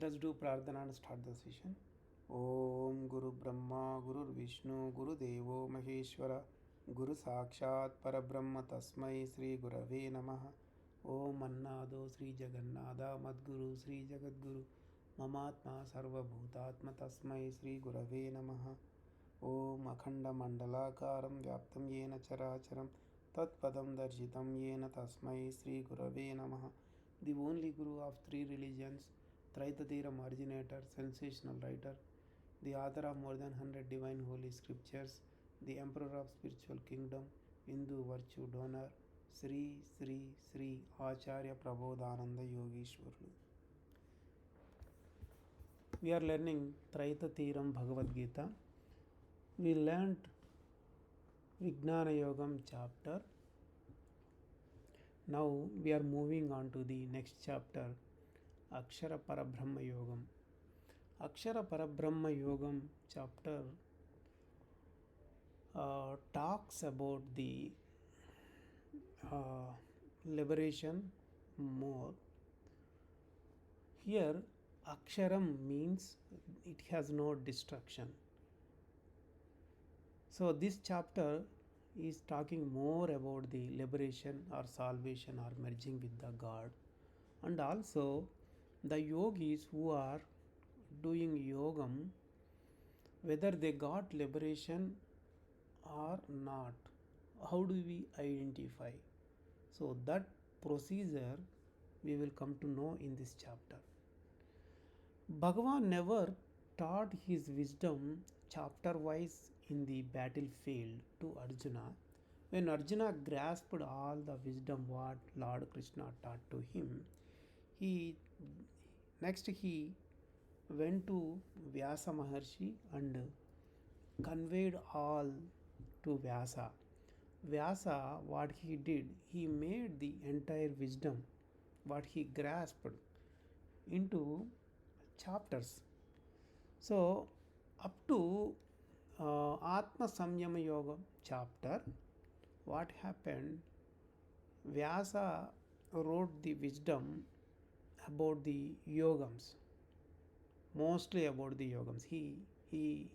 Let us do Prarthana and start the session. Om Guru Brahma Guru Vishnu Guru Devo Maheshwara Guru Sakshat Parabrahma Tasmai Sri Gurave Namaha. Om Annado Sri Jagannada Madguru Sri Jagadguru Mamatma Sarva Bhutatma Tasmai Sri Gurave Namaha. Om Akhanda Mandalakaram Vyaptam Yena Characharam Tat Padam Darshitam Yena Tasmai Sri Gurave Namaha. The only Guru of three religions, Traitatiram originator, sensational writer, the author of more than 100 divine holy scriptures, the emperor of spiritual kingdom, Hindu virtue donor, Sri Sri Sri Acharya Prabodhananda Yogeshwarlu. We are learning Traitatiram Bhagavad Gita. We learnt Vijnana Yogam chapter. Now we are moving on to the next chapter, Akshara Parabrahma Yogam. Akshara Parabrahma Yogam chapter talks about the liberation more. Here, Aksharam means it has no destruction. So, this chapter is talking more about the liberation or salvation or merging with the God, and also the yogis who are doing yogam, whether they got liberation or not, how do we identify? So that procedure we will come to know in this chapter. Bhagavan never taught his wisdom chapter wise in the battlefield to Arjuna. When Arjuna grasped all the wisdom what Lord Krishna taught to him, he went to Vyasa Maharshi and conveyed all to Vyasa. Vyasa, what he did, he made the entire wisdom, what he grasped, into chapters. So, up to Atma Samyama Yoga chapter, what happened? Vyasa wrote the wisdom about the yogams, mostly about the yogams. He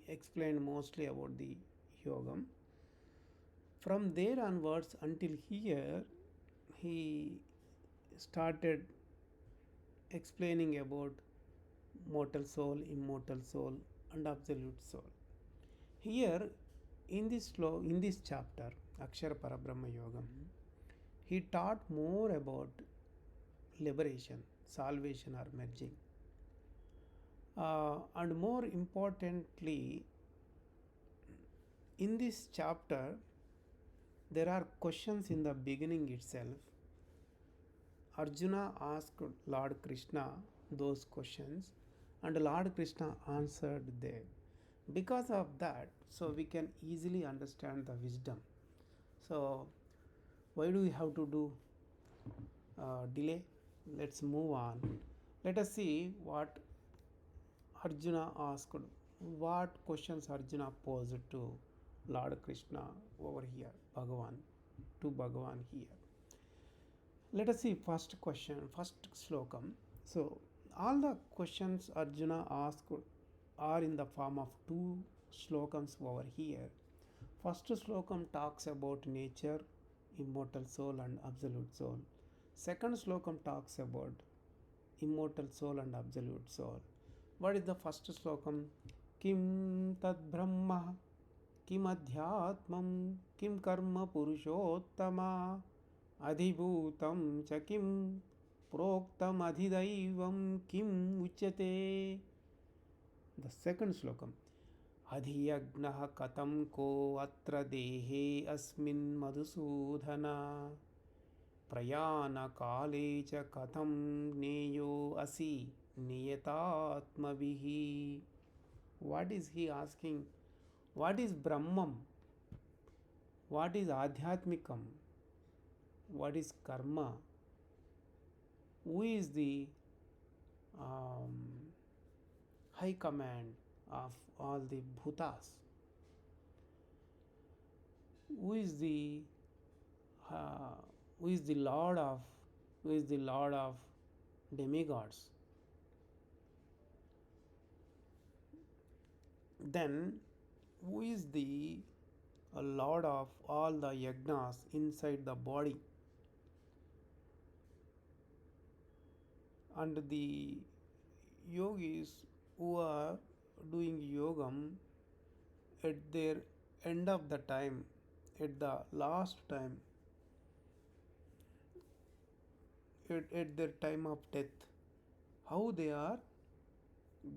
explained mostly about the yogam. From there onwards until here, he started explaining about mortal soul, immortal soul, and absolute soul. Here, in this chapter, Akshara Parabrahma Yogam, he taught more about liberation, salvation, or merging. And more importantly, in this chapter, there are questions in the beginning itself. Arjuna asked Lord Krishna those questions, and Lord Krishna answered them. Because of that, so we can easily understand the wisdom. So, why do we have to do delay? Let's move on. Let us see what Arjuna asked, what questions Arjuna posed to Lord Krishna over here, to Bhagavan here. Let us see first question, first slokam. So, all the questions Arjuna asked are in the form of two slokams over here. First slokam talks about nature, immortal soul, and absolute soul. Second slokam talks about immortal soul and absolute soul. What is the first slokam? Kim tad brahma, kim adhyatmam, kim karma purushottama, adhibhutam cha kim proktam adhidaivam kim uchyate. The second slokam. Adhiyagnaha katam ko atra dehe asmin madhusudhana prayana kale cha katham neyo asi niyatatmavihi. What is he asking? What is Brahman? What is Adhyatmikam? What is Karma? Who is the high command of all the bhutas? Who is the Lord of demigods? Then, who is the Lord of all the yagnas inside the body? And the yogis who are doing yogam at their end of the time, at the last time, at their time of death, how they are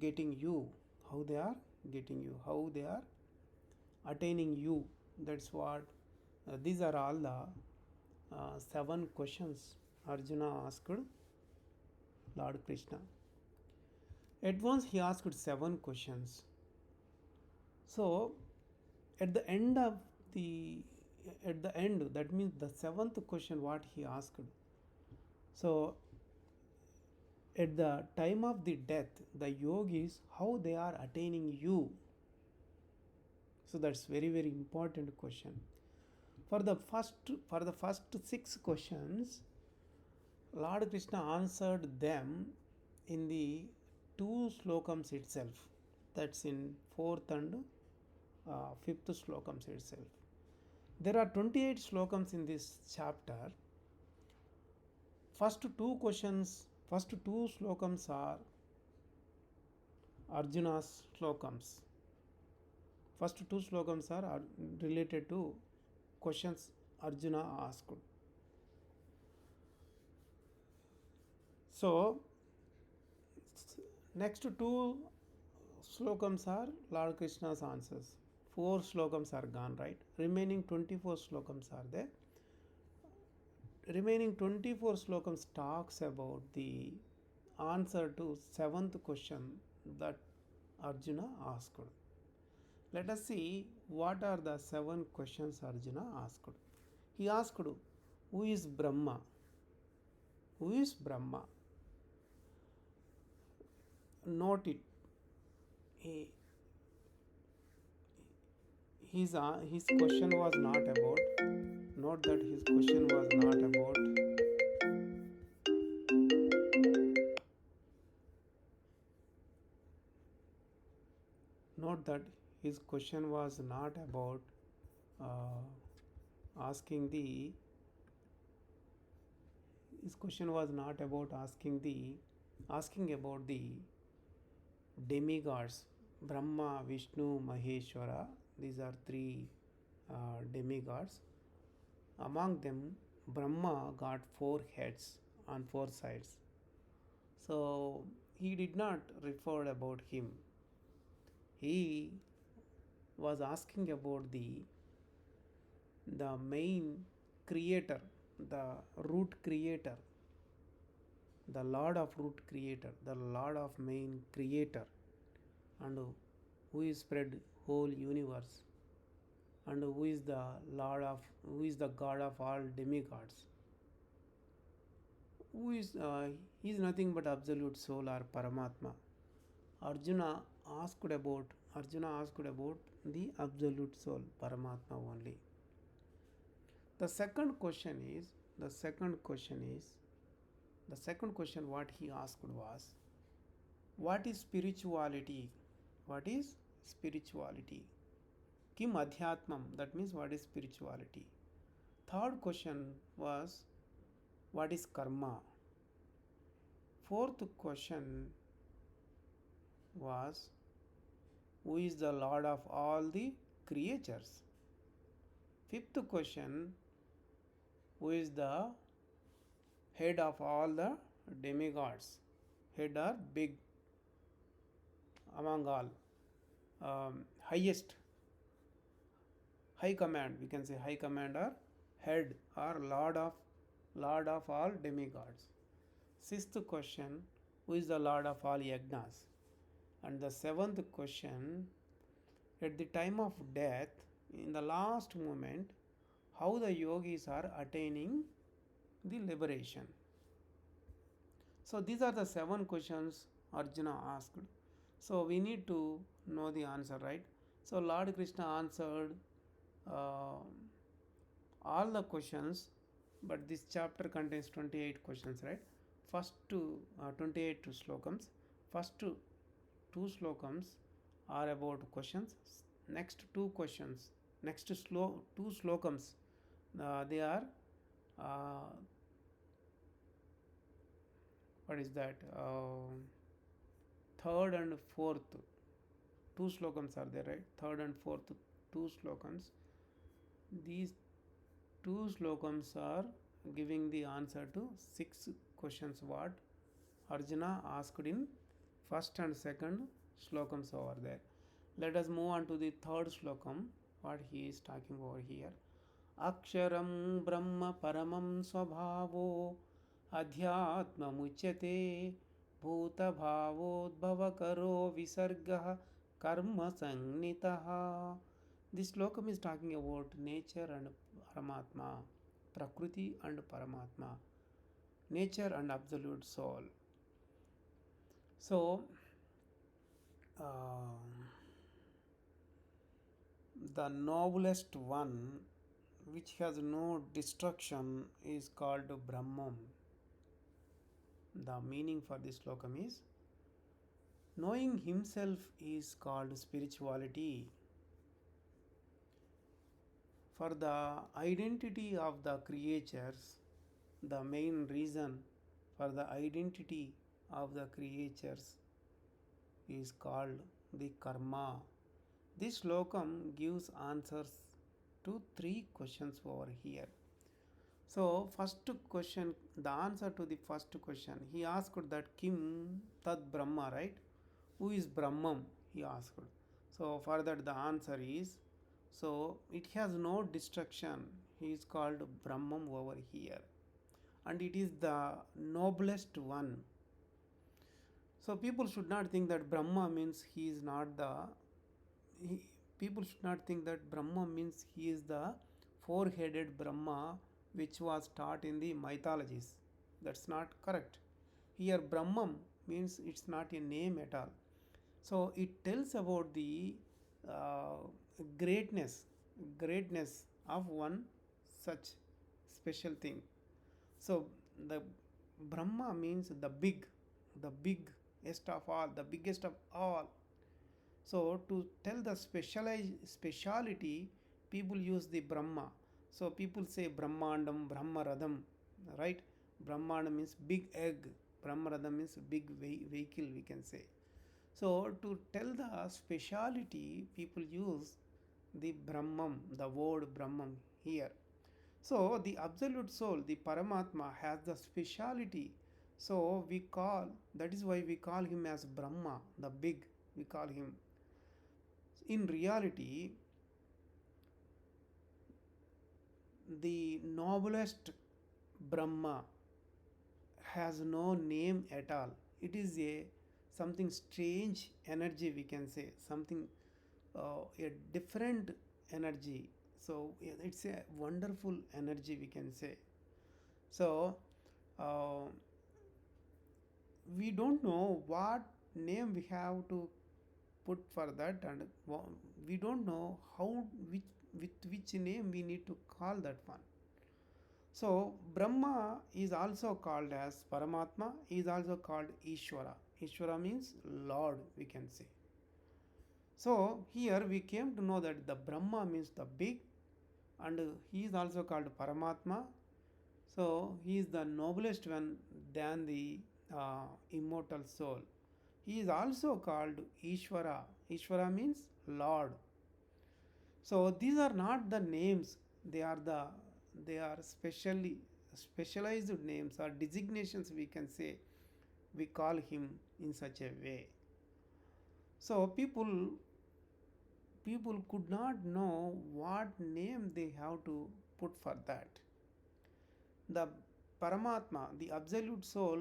getting you, how they are getting you, how they are attaining you. That's what these are all the 7 questions Arjuna asked Lord Krishna. At once he asked 7 questions. So at the end of the at the end, that means the seventh question what he asked. So at the time of the death, the yogis how they are attaining you. So that's very very important question. For the first 6 questions, Lord Krishna answered them in the 2 slokams itself. That's in 4th and 5th slokams itself. There are 28 slokams in this chapter. First two slokams are Arjuna's slokams. First 2 slokams are related to questions Arjuna asked. So, next 2 slokams are Lord Krishna's answers. 4 slokams are gone, right? Remaining 24 slokams are there. Remaining 24 slokams talks about the answer to 7th question that Arjuna asked. Let us see what are the 7 questions Arjuna asked. He asked, who is Brahma? Who is Brahma? Note it. His question was not about. Note that his question was not about. Note that his question was not about asking the. His question was not about asking about the demigods, Brahma, Vishnu, Maheshwara. These are 3 demigods. Among them, Brahma got 4 heads on 4 sides. So he did not refer about him. He was asking about the main creator, the root creator, the Lord of root creator, the Lord of main creator, and who is spread whole universe, and who is the God of all demigods, who is he is nothing but absolute soul or Paramatma. Arjuna asked about the absolute soul, Paramatma only. The second question what he asked was, what is spirituality? What is spirituality? Kim adhyatmam? That means what is spirituality? Third question was, what is karma? Fourth question was, who is the Lord of all the creatures? Fifth question, who is the head of all the demigods? Head or big among all, highest, high command, we can say high command or head or Lord of all demigods. Sixth question, who is the Lord of all yagnas? And the seventh question, at the time of death, in the last moment, how the yogis are attaining the liberation. So these are the 7 questions Arjuna asked. So we need to know the answer, right? So Lord Krishna answered all the questions, but this chapter contains 28 questions, right? First 28 slokams. First 2 slokams are about questions. Next two questions, two slokams, they are uh, what is that? Third and fourth, two slokams are there, right? Third and fourth, two slokams. These two slokams are giving the answer to six questions what Arjuna asked in first and second slokams over there. Let us move on to the third slokam, what he is talking over here. Aksharam Brahma Paramam Swabhavo Adhyatmamuchyate Bhuta Bhavoddhavakaro Visargah Karma Sangnitaha. This slokam is talking about nature and Paramatma, Prakriti and Paramatma, nature and absolute soul. So, uh, the noblest one which has no destruction is called Brahman. The meaning for this slokam is knowing himself is called spirituality. For the identity of the creatures, the main reason for the identity of the creatures is called the karma. This slokam gives answers to three questions over here. So, first question, the answer to the first question, he asked that Kim Tad Brahma, right? Who is Brahman? He asked. So, for that, the answer is so it has no destruction. He is called Brahman over here, and it is the noblest one. So, people should not think that Brahma means he is not the he, people should not think that Brahma means he is the four-headed Brahma which was taught in the mythologies. That's not correct. Here Brahman means it's not a name at all. So it tells about the uh, greatness, greatness of one such special thing. So the Brahma means the biggest of all, the biggest of all. So to tell the speciality, people use the Brahma. So people say Brahmandam, Brahmaradam, right? Brahmanda means big egg, Brahmaradam means big vehicle, we can say. So to tell the speciality, people use the Brahman, the word Brahman here. So the absolute soul, the Paramatma, has the speciality. So we call, that is why we call him as Brahma, the big, we call him. In reality, the noblest Brahma has no name at all. It is a something strange energy, we can say, something a different energy. So it's a wonderful energy, we can say. So uh, we don't know what name we have to put for that, and we don't know how which with which name we need to call that one. So Brahma is also called as Paramatma, is also called Ishvara. Ishvara means Lord, we can say. So here we came to know that the Brahma means the big, and he is also called Paramatma. So he is the noblest one than the immortal soul. He is also called Ishvara. Ishvara means Lord. So these are not the names; they are specialized names or designations, we can say. We call him in such a way. So people could not know what name they have to put for that. The Paramatma, the absolute soul,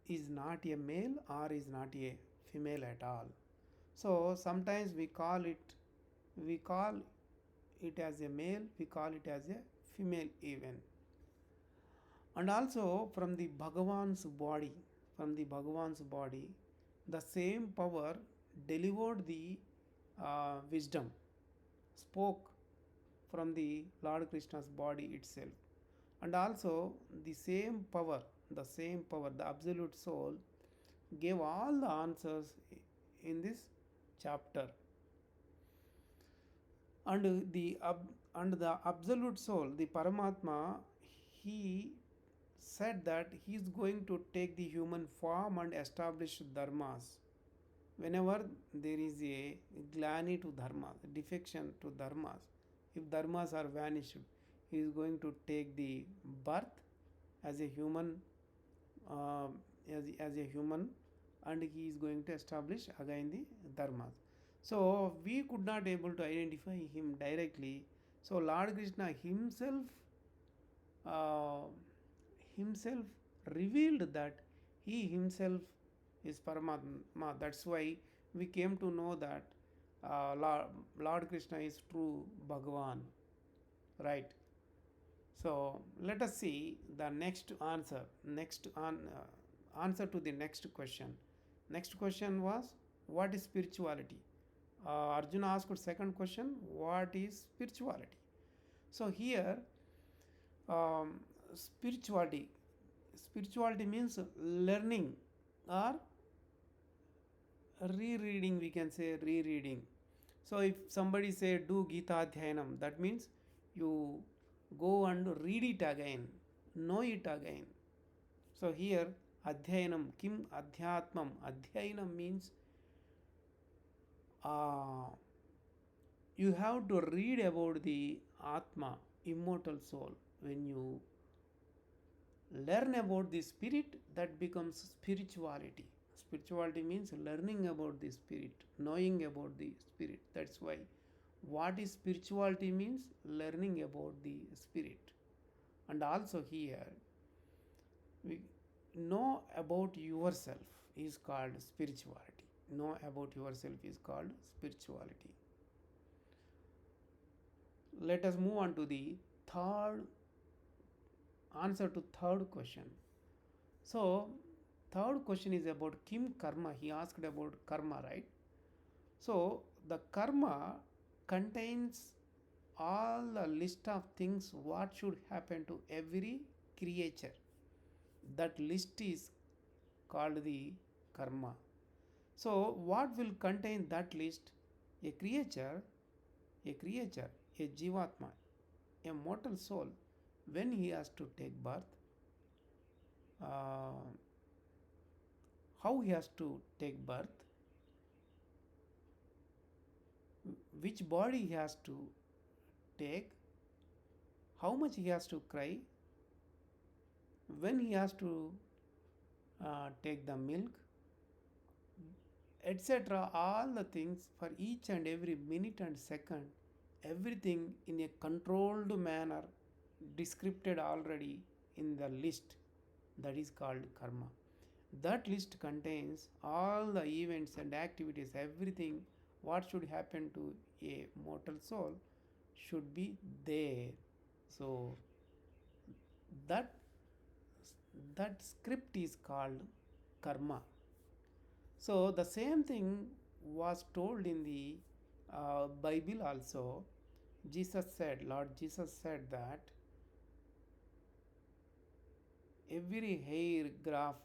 is not a male or is not a female at all. So sometimes we call it as a male, we call it as a female even. And also from the Bhagavan's body, the same power delivered the wisdom, spoke from the Lord Krishna's body itself. And also the same power, the absolute soul, gave all the answers in this chapter. And the absolute soul, the Paramatma, he said that he is going to take the human form and establish dharmas. Whenever there is a glani to dharmas, defection to dharmas, if dharmas are vanished, he is going to take the birth as a human, uh, as a human, and he is going to establish again the dharmas. So we could not able to identify him directly. So Lord Krishna uh, himself revealed that he himself is Paramatma. That's why we came to know that Lord Krishna is true Bhagavan, right? So let us see the next answer. Answer to the next question. Next question was, what is spirituality? Arjuna asked second question, what is spirituality? So here, um, spirituality spirituality means learning or rereading, we can say rereading. So if somebody say do Gita Adhyanam, that means you go and read it again, know it again. So here Adhyanam, Kim Adhyatmam. Adhyanam means uh, you have to read about the Atma, immortal soul. When you learn about the spirit, that becomes spirituality. Spirituality means learning about the spirit, knowing about the spirit. That's why what is spirituality means learning about the spirit. And also here we know about yourself is called spirituality. Know about yourself is called spirituality. Let us move on to the third answer to third question. So third question is about Kim Karma. He asked about karma, right? So the karma contains all the list of things what should happen to every creature. That list is called the karma. So what will contain that list? A creature, a jivatma, a mortal soul, when he has to take birth, uh, how he has to take birth, which body he has to take, how much he has to cry, when he has to take the milk, etc. All the things for each and every minute and second, everything in a controlled manner, described already in the list, that is called karma. That list contains all the events and activities, everything what should happen to a mortal soul should be there. So that script is called karma. So the same thing was told in the Bible also. Lord Jesus said that every hair graft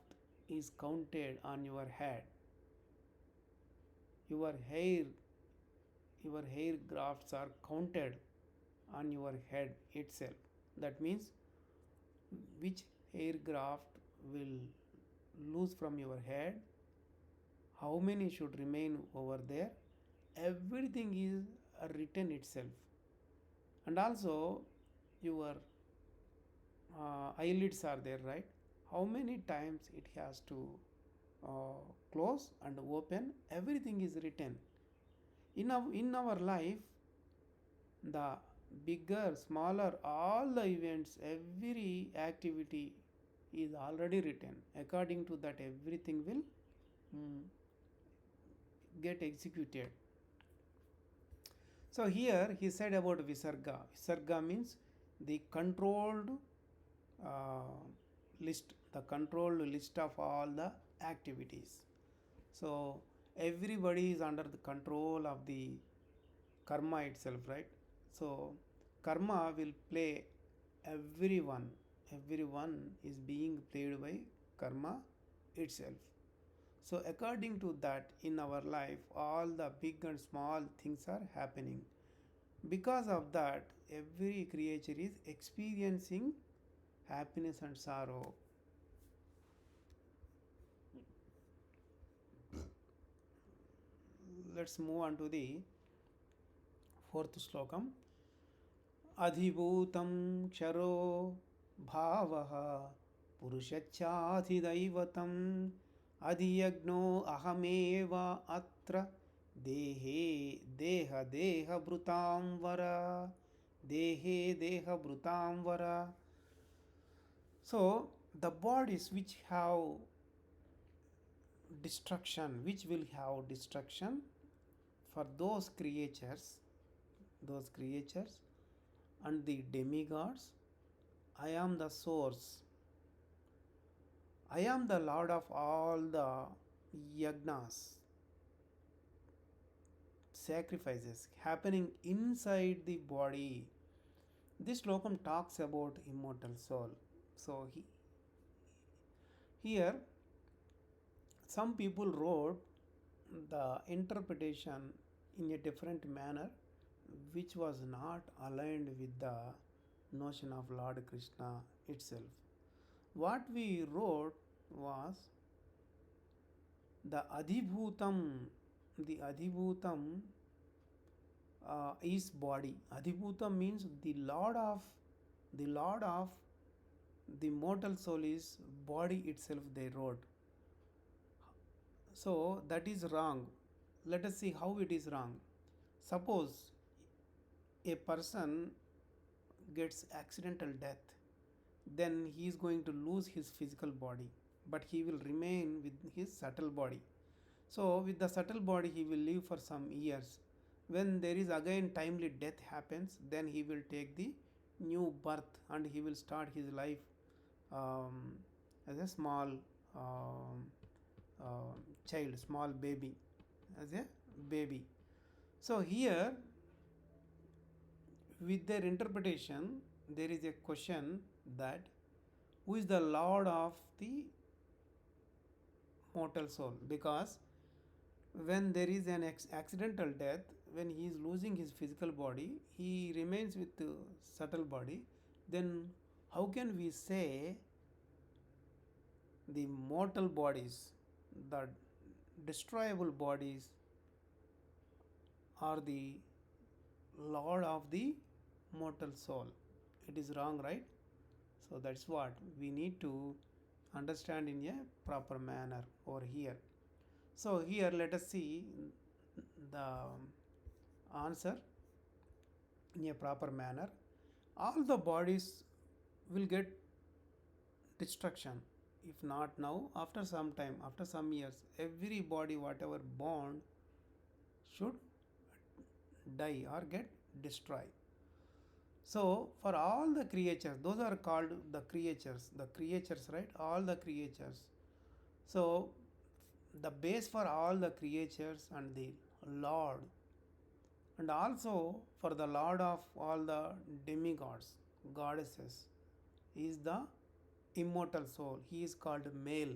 is counted on your head. Your hair grafts are counted on your head itself. That means which hair graft will lose from your head, how many should remain over there, everything is written itself. And also your eyelids are there, right? How many times it has to close and open, everything is written. In our life, the bigger, smaller, all the events, every activity is already written. According to that, everything will get executed. So here he said about Visarga. Visarga means the controlled list, the controlled list of all the activities. So everybody is under the control of the karma itself, right? So karma will play everyone is being played by karma itself. So, according to that, in our life, all the big and small things are happening. Because of that, every creature is experiencing happiness and sorrow. Let's move on to the fourth slokam. Adhibhutam ksharo bhavaha purushachadhidaivatam adhiyagno ahameva atra deha bhrutam vara deha bhrutam vara. So the bodies which will have destruction for those creatures and the demigods. I am the source, I am the lord of all the yagnas, sacrifices happening inside the body. This slokam talks about immortal soul. So here some people wrote the interpretation in a different manner, which was not aligned with the notion of Lord Krishna itself. What we wrote was the Adhibhutam. The Adhibhutam is body. Adhibhutam means the Lord of the mortal soul is body itself, they wrote. So that is wrong. Let us see how it is wrong. Suppose a person gets accidental death, then he is going to lose his physical body, but he will remain with his subtle body. So with the subtle body he will live for some years. When there is again timely death happens, then he will take the new birth and he will start his life um, as a small um, child, small baby, as a baby. So here, with their interpretation, there is a question that who is the lord of the mortal soul? Because when there is an accidental death, when he is losing his physical body, he remains with the subtle body. Then how can we say the mortal bodies, the destroyable bodies, are the lord of the mortal soul? It is wrong, right? So that's what we need to understand in a proper manner over here. So here let us see the answer in a proper manner. All the bodies will get destruction, if not now, after some time, after some years. Every body whatever born should die or get destroyed. So for all the creatures, those are called the creatures, right? All the creatures. So the base for all the creatures and the Lord, and also for the Lord of all the demigods, goddesses, is the immortal soul. He is called male,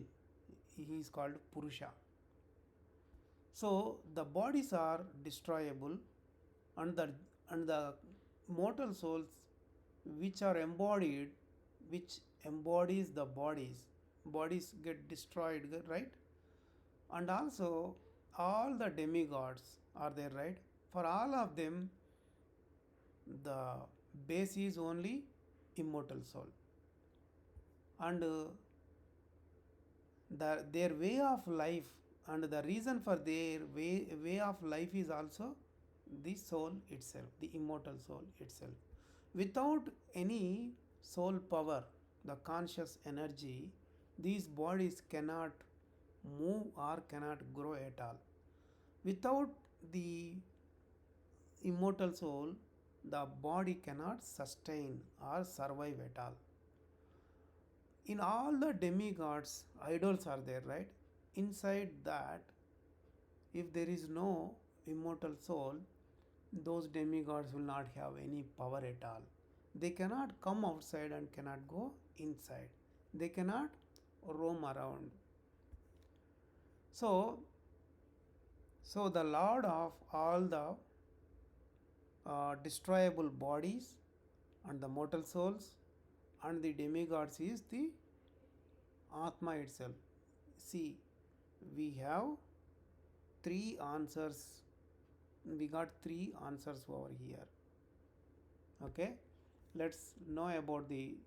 he is called Purusha. So the bodies are destroyable, and the mortal souls which are embodied, which embodies the bodies get destroyed, right? And also all the demigods are there, right? For all of them the base is only immortal soul, and their way of life and the reason for their way of life is also the soul itself, the immortal soul itself. Without any soul power, the conscious energy, these bodies cannot move or cannot grow at all. Without the immortal soul, the body cannot sustain or survive at all. In all the demigods, idols are there, right? Inside that, if there is no immortal soul, those demigods will not have any power at all. They cannot come outside and cannot go inside. They cannot roam around. So, so the Lord of all the destroyable bodies and the mortal souls and the demigods is the Atma itself. See, we have three answers. We got three answers over here. Okay, let's know about the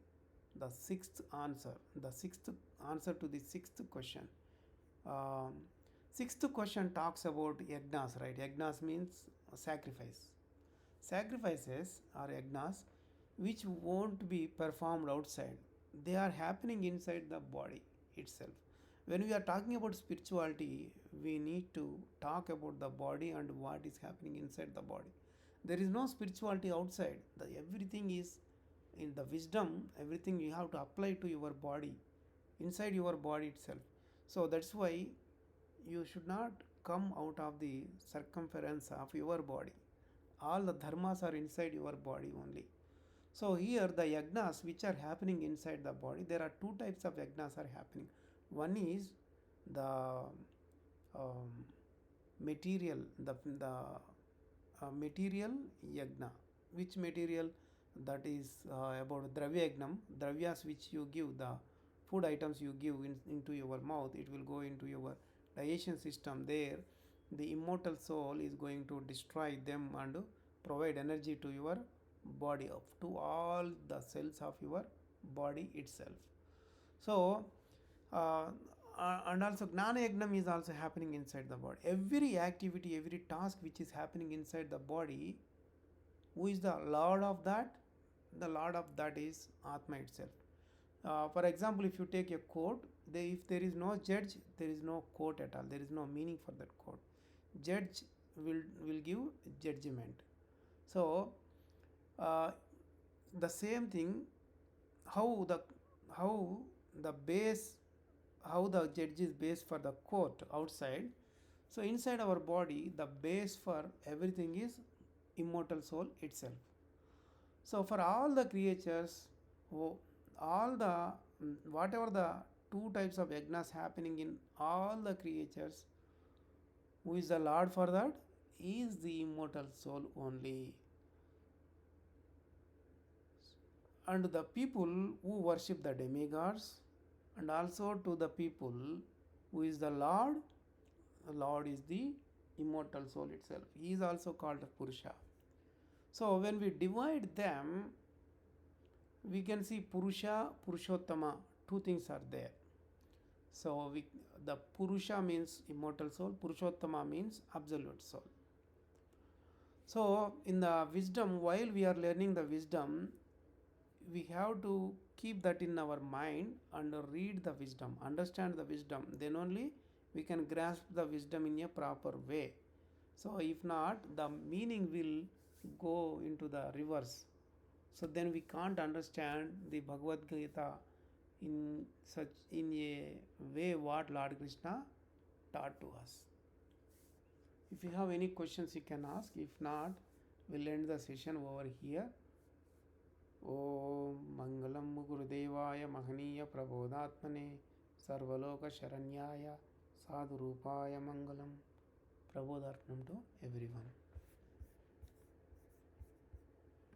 sixth answer. The sixth answer to the sixth question. Um, Sixth question talks about yagnas, right? Yagnas means sacrifice. Sacrifices are yagnas which won't be performed outside. They are happening inside the body itself. When we are talking about spirituality, we need to talk about the body and what is happening inside the body. There is no spirituality outside. Everything is in the wisdom, everything you have to apply to your body, inside your body itself. So that's why you should not come out of the circumference of your body. All the dharmas are inside your body only. So here the yagnas which are happening inside the body, there are two types of yagnas are happening. One is the um, material, material yagna. Which material? That is about dravya yagnam, dravyas which you give, the food items you give into your mouth, it will go into your digestion system. There the immortal soul is going to destroy them and provide energy to your body, up to all the cells of your body itself. So uh, and also gnana yagnam is also happening inside the body. Every activity, every task which is happening inside the body, who is the lord of that? The lord of that is Atma itself. For example, if you take a court, if there is no judge, there is no court at all. There is no meaning for that court. Judge will give judgment. So uh, the same thing, how the how the base, how the judge is base for the court outside. So inside our body, the base for everything is immortal soul itself. So for all the creatures, all the whatever the two types of yagnas happening in all the creatures, who is the Lord for that? Is the immortal soul only. And the people who worship the demigods, and also to the people who is the Lord is the immortal soul itself. He is also called Purusha. So when we divide them, we can see Purusha, Purushottama, two things are there. So the Purusha means immortal soul, Purushottama means absolute soul. So in the wisdom, while we are learning the wisdom, we have to keep that in our mind and read the wisdom, understand the wisdom. Then only we can grasp the wisdom in a proper way. So if not, the meaning will go into the reverse. So then we can't understand the Bhagavad Gita in a way what Lord Krishna taught to us. If you have any questions, you can ask. If not, we'll end the session over here. Om Mangalam Gurudevaya Mahaniya Prabodhatmane Sarvaloka Sharanyaya Sadhurupaya Mangalam. Prabodharpnam to everyone.